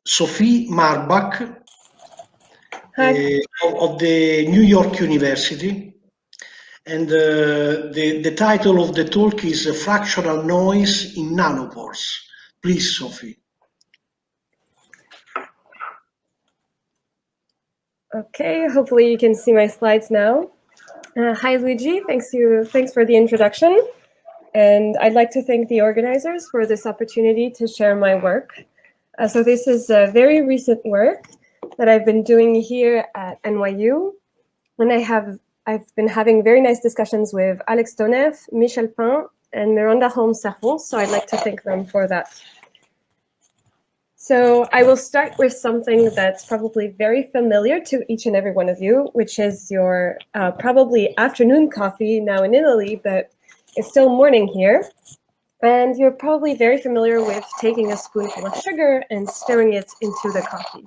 Sophie Marbach of the New York University. And the title of the talk is Fractional Noise in Nanopores. Please, Sophie. Okay, hopefully you can see my slides now. Hi, Luigi. Thanks for the introduction. And I'd like to thank the organizers for this opportunity to share my work. So this is a very recent work that I've been doing here at NYU. And I've been having very nice discussions with Alex Donev, Michel Pin, and Miranda Holmes-Serron, so I'd like to thank them for that. So I will start with something that's probably very familiar to each and every one of you, which is your probably afternoon coffee now in Italy, but it's still morning here. And you're probably very familiar with taking a spoonful of sugar and stirring it into the coffee.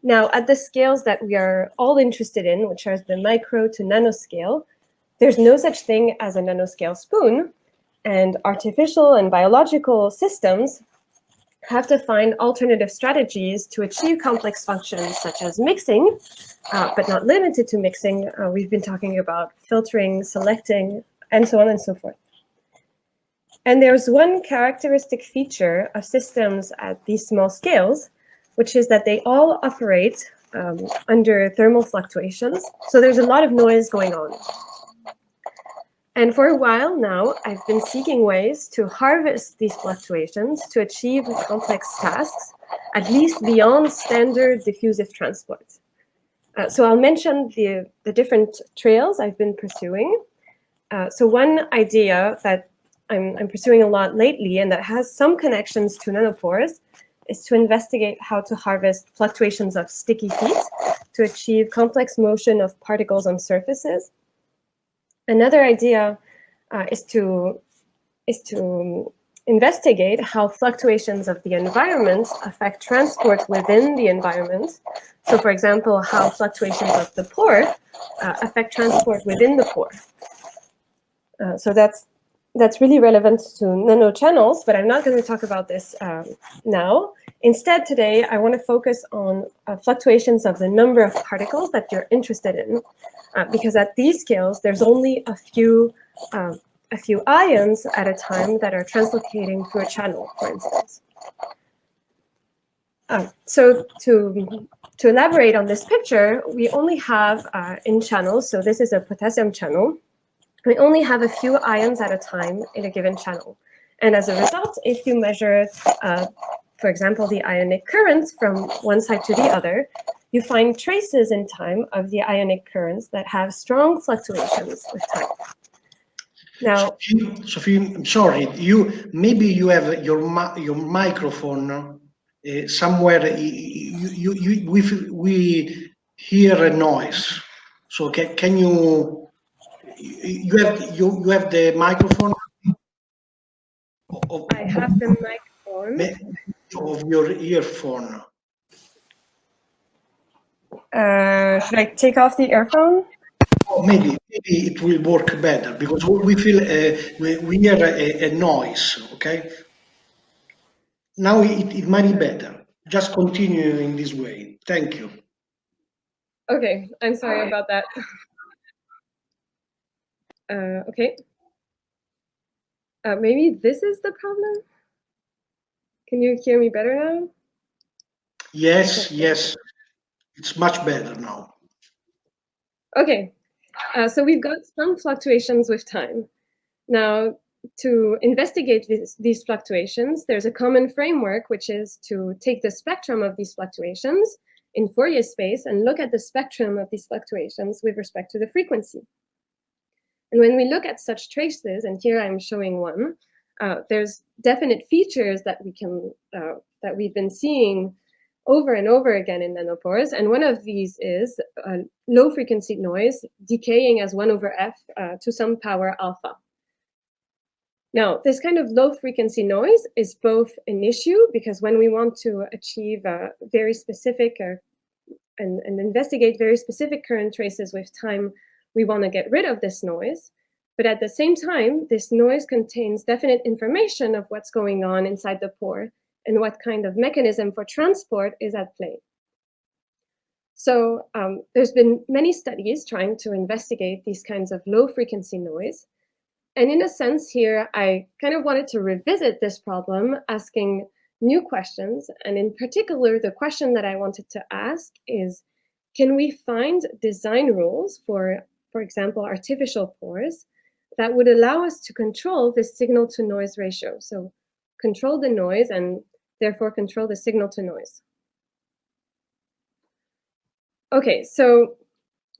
Now, at the scales that we are all interested in, which are the micro to nanoscale, there's no such thing as a nanoscale spoon, and artificial and biological systems have to find alternative strategies to achieve complex functions such as mixing, but not limited to mixing. We've been talking about filtering, selecting, and so on and so forth. And there's one characteristic feature of systems at these small scales, which is that they all operate under thermal fluctuations. So there's a lot of noise going on. And for a while now, I've been seeking ways to harvest these fluctuations to achieve complex tasks, at least beyond standard diffusive transport. So I'll mention the different trails I've been pursuing. So one idea that I'm pursuing a lot lately, and that has some connections to nanopores, is to investigate how to harvest fluctuations of sticky feet to achieve complex motion of particles on surfaces. Another idea is to investigate how fluctuations of the environment affect transport within the environment. So, for example, how fluctuations of the pore affect transport within the pore. So that's really relevant to nanochannels, but I'm not going to talk about this now. Instead, today, I want to focus on fluctuations of the number of particles that you're interested in, because at these scales, there's only a few ions at a time that are translocating through a channel, for instance. So to elaborate on this picture, we only have in channels, so this is a potassium channel, we only have a few ions at a time in a given channel. And as a result, if you measure, for example, the ionic current from one side to the other, you find traces in time of the ionic currents that have strong fluctuations with time. Now, Sophie, I'm sorry. Maybe you have your microphone somewhere. We hear a noise. So can you? You have the microphone. I have the microphone of your earphone. Should I take off the earphone? Oh, maybe it will work better because we feel we hear a noise. Okay. Now it might be better. Just continue in this way. Thank you. Okay, I'm sorry about that. Okay. Maybe this is the problem. Can you hear me better now? Yes, yes. It's much better now. Okay. So we've got some fluctuations with time. Now, to investigate these fluctuations, there's a common framework, which is to take the spectrum of these fluctuations in Fourier space and look at the spectrum of these fluctuations with respect to the frequency. And when we look at such traces, and here I'm showing one, there's definite features that we've been seeing over and over again in nanopores, and one of these is low frequency noise decaying as 1 over f to some power alpha. Now, this kind of low frequency noise is both an issue because when we want to achieve very specific and investigate very specific current traces with time, we want to get rid of this noise. But at the same time, this noise contains definite information of what's going on inside the pore. and what kind of mechanism for transport is at play. So there's been many studies trying to investigate these kinds of low frequency noise. And in a sense here, I kind of wanted to revisit this problem, asking new questions. And in particular, the question that I wanted to ask is, can we find design rules for example, artificial pores that would allow us to control the signal to noise ratio? So control the noise and therefore control the signal to noise. Okay, so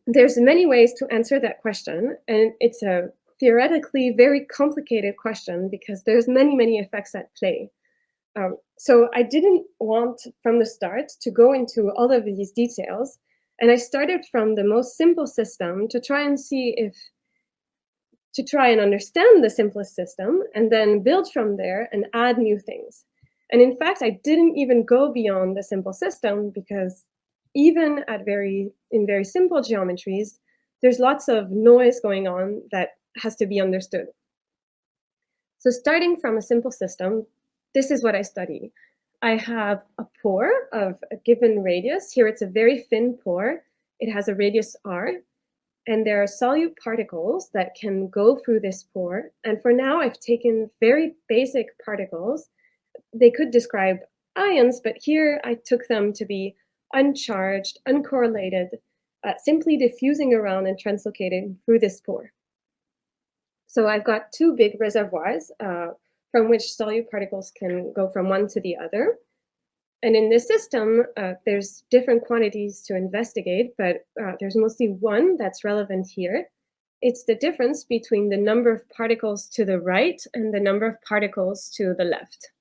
there's many ways to answer that question, and it's a theoretically very complicated question because there's many effects at play. So I didn't want from the start to go into all of these details, and I started from the most simple system to try and understand the simplest system and then build from there and add new things. And in fact, I didn't even go beyond the simple system because even in very simple geometries, there's lots of noise going on that has to be understood. So starting from a simple system, this is what I study. I have a pore of a given radius. Here it's a very thin pore. It has a radius r, and there are solute particles that can go through this pore. And for now, I've taken very basic particles. They could describe ions, but here I took them to be uncharged, uncorrelated, simply diffusing around and translocating through this pore. So I've got two big reservoirs from which solute particles can go from one to the other. And in this system, there's different quantities to investigate, but there's mostly one that's relevant here. It's the difference between the number of particles to the right and the number of particles to the left.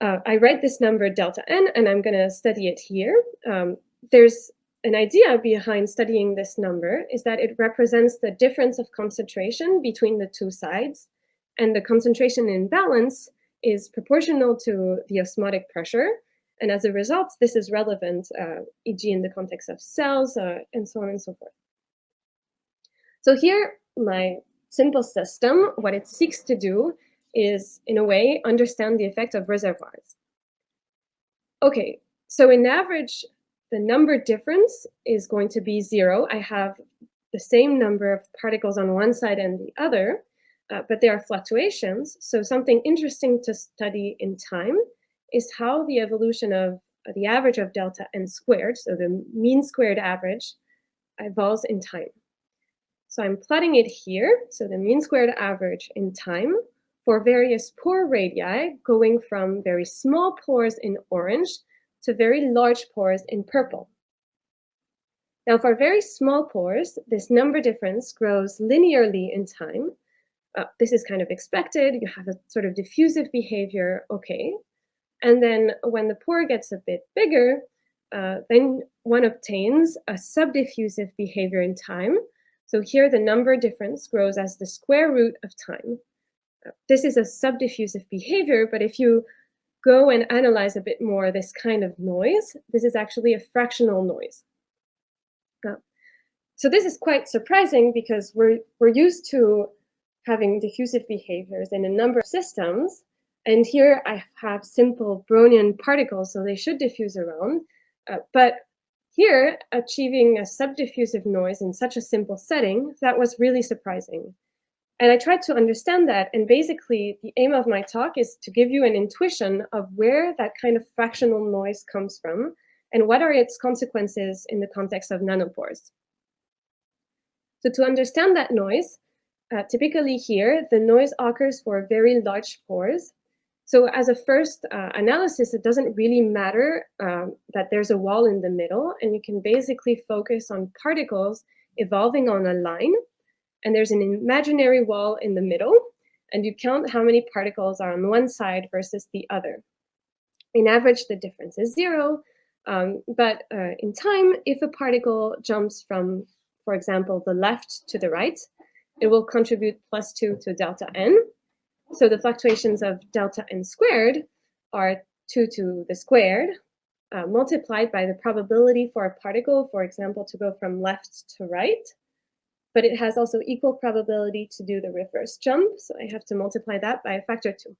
I write this number delta n, and I'm going to study it here. There's an idea behind studying this number is that it represents the difference of concentration between the two sides, and the concentration imbalance is proportional to the osmotic pressure. And as a result, this is relevant, e.g. in the context of cells, and so on and so forth. So here, my simple system, what it seeks to do is, in a way, understand the effect of reservoirs. Okay, so in average, the number difference is going to be 0. I have the same number of particles on one side and the other, but there are fluctuations. So something interesting to study in time is how the evolution of the average of delta n squared, so the mean squared average, evolves in time. So I'm plotting it here, so the mean squared average in time for various pore radii, going from very small pores in orange to very large pores in purple. Now, for very small pores, this number difference grows linearly in time. This is kind of expected. You have a sort of diffusive behavior, okay. And then when the pore gets a bit bigger, then one obtains a subdiffusive behavior in time. So here the number difference grows as the square root of time. This is a subdiffusive behavior, but if you go and analyze a bit more this kind of noise, this is actually a fractional noise. So this is quite surprising because we're used to having diffusive behaviors in a number of systems. And here I have simple Brownian particles, so they should diffuse around. But here, achieving a subdiffusive noise in such a simple setting, that was really surprising. And I tried to understand that. And basically, the aim of my talk is to give you an intuition of where that kind of fractional noise comes from and what are its consequences in the context of nanopores. So to understand that noise, typically here, the noise occurs for very large pores. So as a first analysis, it doesn't really matter that there's a wall in the middle, and you can basically focus on particles evolving on a line, and there's an imaginary wall in the middle, and you count how many particles are on one side versus the other. In average, the difference is 0, but in time, if a particle jumps from, for example, the left to the right, it will contribute +2 to delta n. So the fluctuations of delta n squared are 2 to the squared, multiplied by the probability for a particle, for example, to go from left to right. But it has also equal probability to do the reverse jump, so I have to multiply that by a factor 2.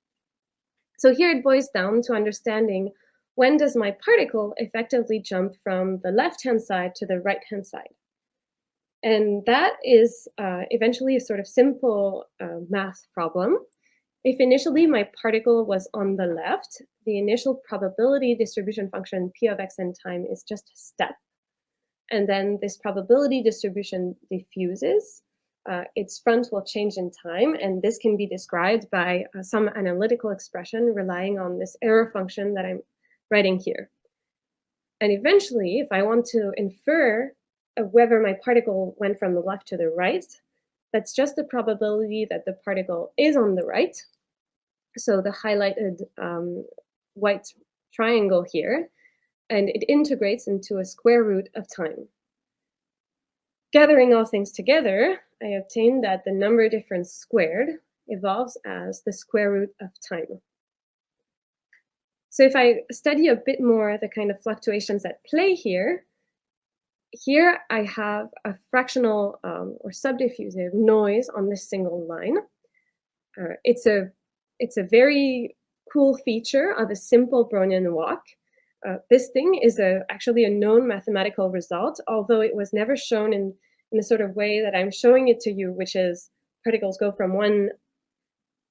So here it boils down to understanding when does my particle effectively jump from the left-hand side to the right-hand side. And that is eventually a sort of simple math problem. If initially my particle was on the left, the initial probability distribution function P of x in time is just a step. And then this probability distribution diffuses. Its front will change in time, and this can be described by some analytical expression relying on this error function that I'm writing here. And eventually, if I want to infer whether my particle went from the left to the right, that's just the probability that the particle is on the right. So the highlighted white triangle here, and it integrates into a square root of time. Gathering all things together, I obtain that the number difference squared evolves as the square root of time. So if I study a bit more the kind of fluctuations at play here I have a fractional or subdiffusive noise on this single line. It's a very cool feature of a simple Brownian walk. This thing is actually a known mathematical result, although it was never shown in the sort of way that I'm showing it to you, which is particles go from one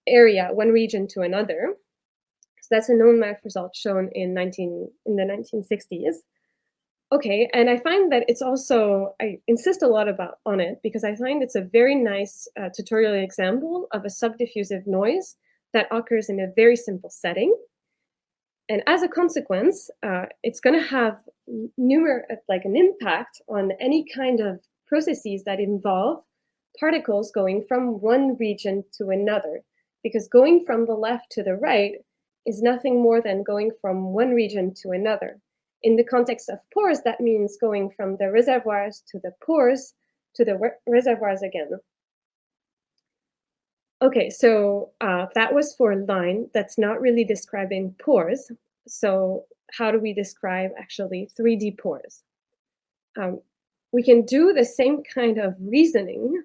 area, one region to another. So that's a known math result shown in the 1960s. Okay, and I find that it's also, I insist a lot on it because I find it's a very nice tutorial example of a subdiffusive noise that occurs in a very simple setting. And as a consequence, it's going to have an impact on any kind of processes that involve particles going from one region to another. Because going from the left to the right is nothing more than going from one region to another. In the context of pores, that means going from the reservoirs to the pores to the reservoirs again. Okay, so that was for a line that's not really describing pores. So how do we describe actually 3D pores? We can do the same kind of reasoning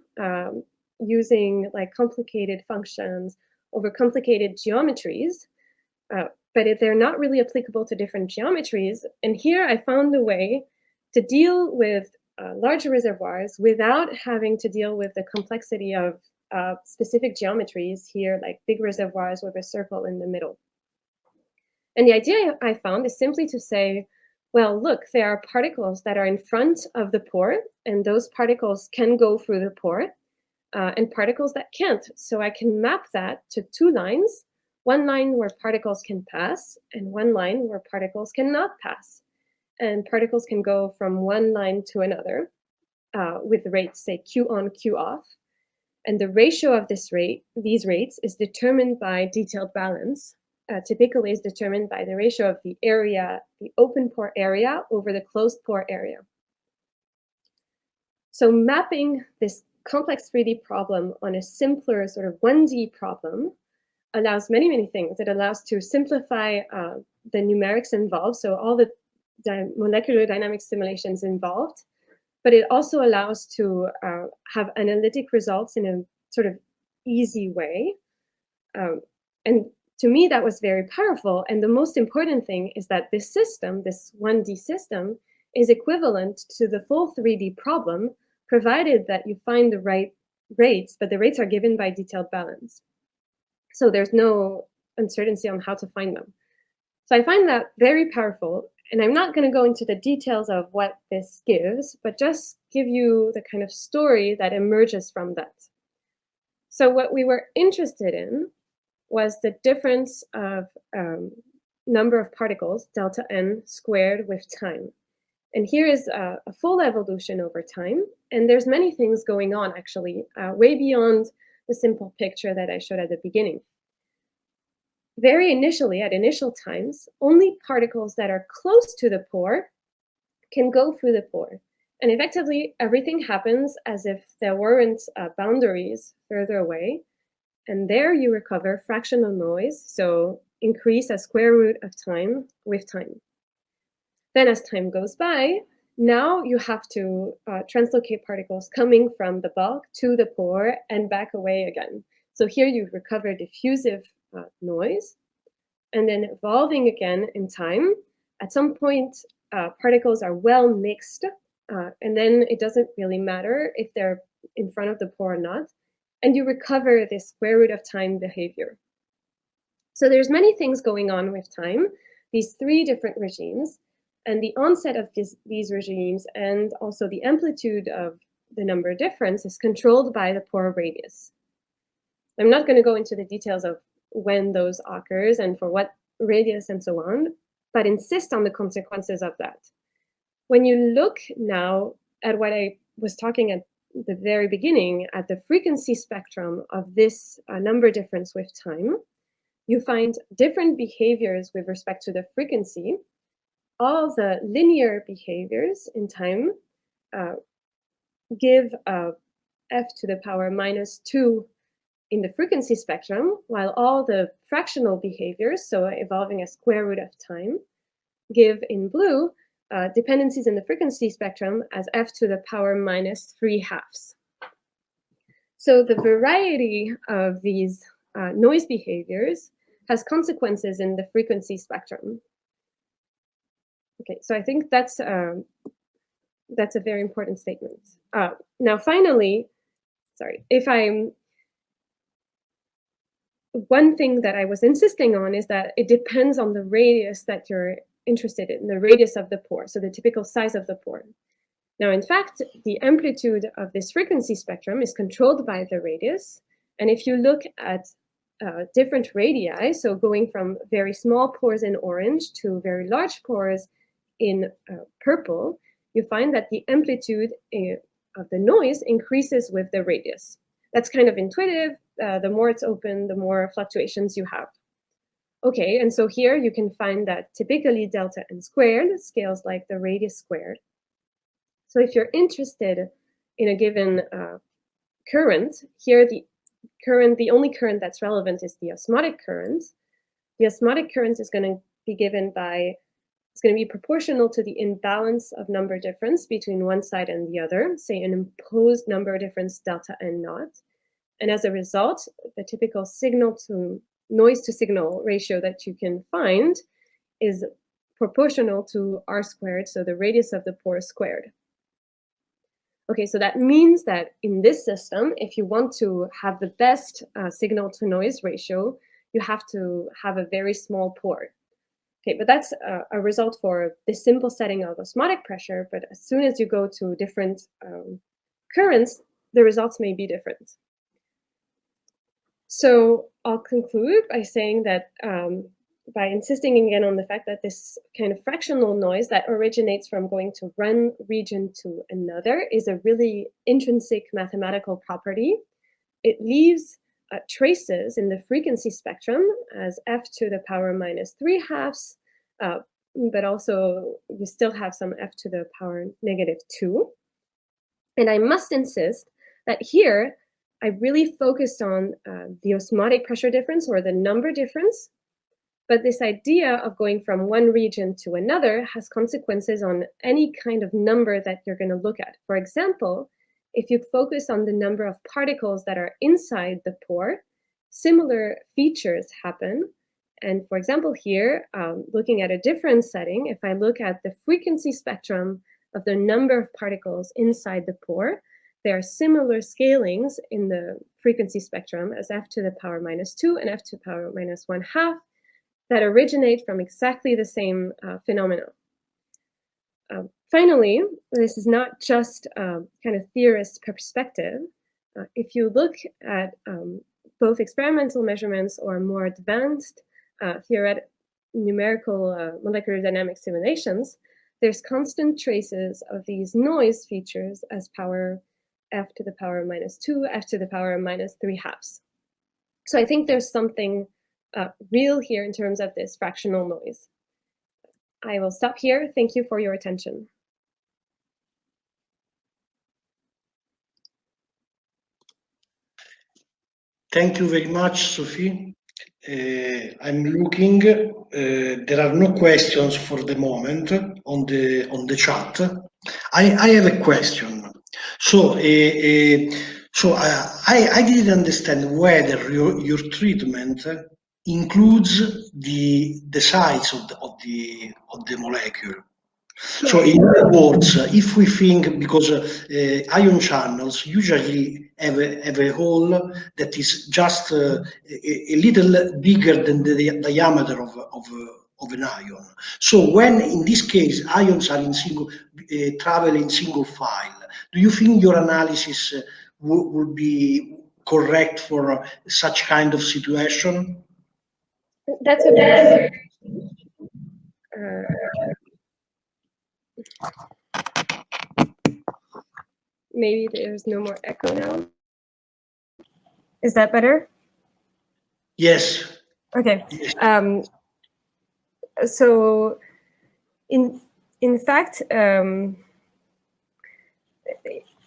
using like complicated functions over complicated geometries, but if they're not really applicable to different geometries. And here I found a way to deal with larger reservoirs without having to deal with the complexity of specific geometries here, like big reservoirs with a circle in the middle. And the idea I found is simply to say, well, look, there are particles that are in front of the pore, and those particles can go through the pore, and particles that can't. So I can map that to two lines, one line where particles can pass, and one line where particles cannot pass. And particles can go from one line to another with rates, say, Q on, Q off. And the ratio of these rates is determined by detailed balance. Typically is determined by the ratio of the area, the open pore area over the closed pore area. So mapping this complex 3D problem on a simpler sort of 1D problem allows many, many things. It allows to simplify the numerics involved, so all the molecular dynamics simulations involved, but it also allows to have analytic results in a sort of easy way. And to me, that was very powerful. And the most important thing is that this system, this 1D system, is equivalent to the full 3D problem, provided that you find the right rates, but the rates are given by detailed balance. So there's no uncertainty on how to find them. So I find that very powerful. And I'm not going to go into the details of what this gives, but just give you the kind of story that emerges from that. So what we were interested in was the difference of number of particles, delta n squared, with time. And here is a full evolution over time. And there's many things going on, actually, way beyond the simple picture that I showed at the beginning. Very initially, at initial times, only particles that are close to the pore can go through the pore. And effectively, everything happens as if there weren't boundaries further away. And there you recover fractional noise, so increase a square root of time with time. Then as time goes by, now you have to translocate particles coming from the bulk to the pore and back away again. So here you recover diffusive noise. and then evolving again in time. At some point, particles are well mixed, and then it doesn't really matter if they're in front of the pore or not, and you recover this square root of time behavior. So there's many things going on with time, these three different regimes, and the onset of these regimes and also the amplitude of the number difference is controlled by the pore radius. I'm not going to go into the details of when those occurs and for what radius and so on, but insist on the consequences of that. When you look now at what I was talking at the very beginning, at the frequency spectrum of this number difference with time, you find different behaviors with respect to the frequency. All the linear behaviors in time give f to the power -2 in the frequency spectrum, while all the fractional behaviors, so evolving a square root of time, give in blue dependencies in the frequency spectrum as f to the power -3/2. So the variety of these noise behaviors has consequences in the frequency spectrum. Okay, so I think that's a very important statement. Now, finally, sorry, one thing that I was insisting on is that it depends on the radius that you're interested in, the radius of the pore, so the typical size of the pore. Now, in fact, the amplitude of this frequency spectrum is controlled by the radius. And if you look at different radii, so going from very small pores in orange to very large pores in purple, you find that the amplitude of the noise increases with the radius. That's kind of intuitive. The more it's open, the more fluctuations you have. Okay, and so here you can find that typically delta n squared scales like the radius squared. So if you're interested in a given current, here the only current that's relevant is the osmotic current. The osmotic current is going to be given by, it's going to be proportional to the imbalance of number difference between one side and the other, say an imposed number difference delta n naught. And as a result, the typical signal to noise to signal ratio that you can find is proportional to r squared, so the radius of the pore squared. Okay, so that means that in this system, if you want to have the best signal to noise ratio, you have to have a very small pore. Okay, but that's a result for this simple setting of osmotic pressure. But as soon as you go to different currents, the results may be different. So I'll conclude by saying that by insisting again on the fact that this kind of fractional noise that originates from going to one region to another is a really intrinsic mathematical property. It leaves traces in the frequency spectrum as f to the power -3/2, but also you still have some f to the power -2. And I must insist that here I really focused on the osmotic pressure difference or the number difference. But this idea of going from one region to another has consequences on any kind of number that you're going to look at. For example, if you focus on the number of particles that are inside the pore, similar features happen. And for example, here, looking at a different setting, if I look at the frequency spectrum of the number of particles inside the pore, there are similar scalings in the frequency spectrum as f to the power -2 and f to the power -1/2. That originate from exactly the same phenomena. Finally, this is not just kind of theorist perspective. If you look at both experimental measurements or more advanced theoretical numerical molecular dynamics simulations, there's constant traces of these noise features as power f to the power -2, f to the power -3/2. So I think there's something real here in terms of this fractional noise. I will stop here. Thank you for your attention. Thank you very much, Sophie. I'm looking. There are no questions for the moment on the chat. I have a question. So, I didn't understand whether your treatment includes the size of the molecule. So in other words, if we think, because ion channels usually have a hole that is just a little bigger than the diameter of an ion. So when in this case ions are in single travel in single file, do you think your analysis would be correct for such kind of situation? That's a maybe there's no more echo now. Is that better? Yes. Okay. So in fact,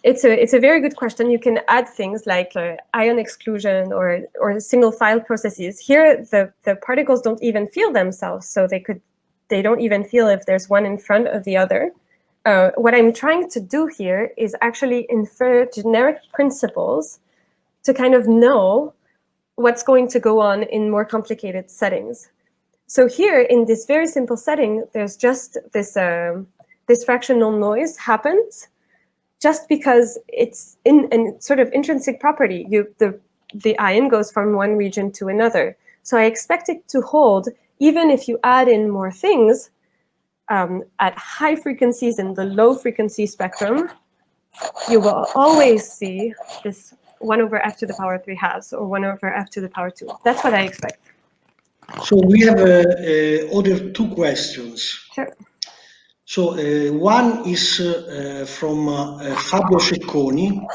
it's a very good question. You can add things like ion exclusion or single file processes. Here, the particles don't even feel themselves, so they don't even feel if there's one in front of the other. What I'm trying to do here is actually infer generic principles to kind of know what's going to go on in more complicated settings. So here, in this very simple setting, there's just this fractional noise happens just because it's in a sort of intrinsic property. The ion goes from one region to another. So I expect it to hold even if you add in more things at high frequencies in the low frequency spectrum. You will always see this 1 over f to the power 3 halves or 1 over f to the power 2. That's what I expect. So we have other two questions. Sure. So one is from Fabio Cecconi.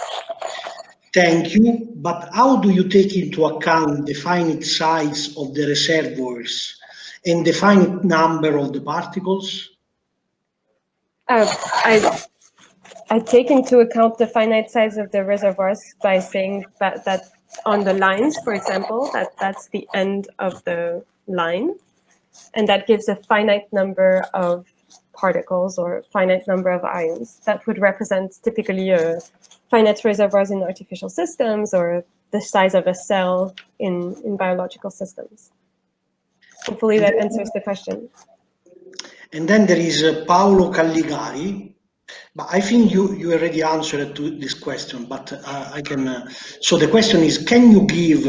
Thank you, but how do you take into account the finite size of the reservoirs and the finite number of the particles? I take into account the finite size of the reservoirs by saying that on the lines, for example, that's the end of the line, and that gives a finite number of particles or finite number of ions. That would represent typically finite reservoirs in artificial systems or the size of a cell in biological systems. Hopefully that answers the question. And then there is Paolo Calligari. But I think you already answered to this question, but I can. So the question is, can you give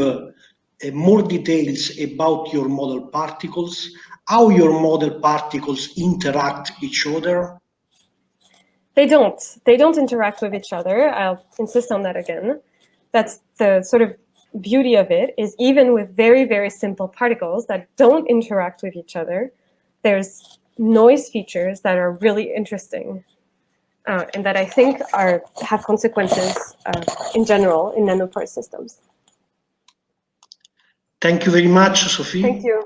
more details about your model particles, how your model particles interact each other? They don't interact with each other. I'll insist on that again. That's the sort of beauty of it, is even with very, very simple particles that don't interact with each other, there's noise features that are really interesting. And that I think have consequences in general in nanoporous systems. Thank you very much, Sophie. Thank you.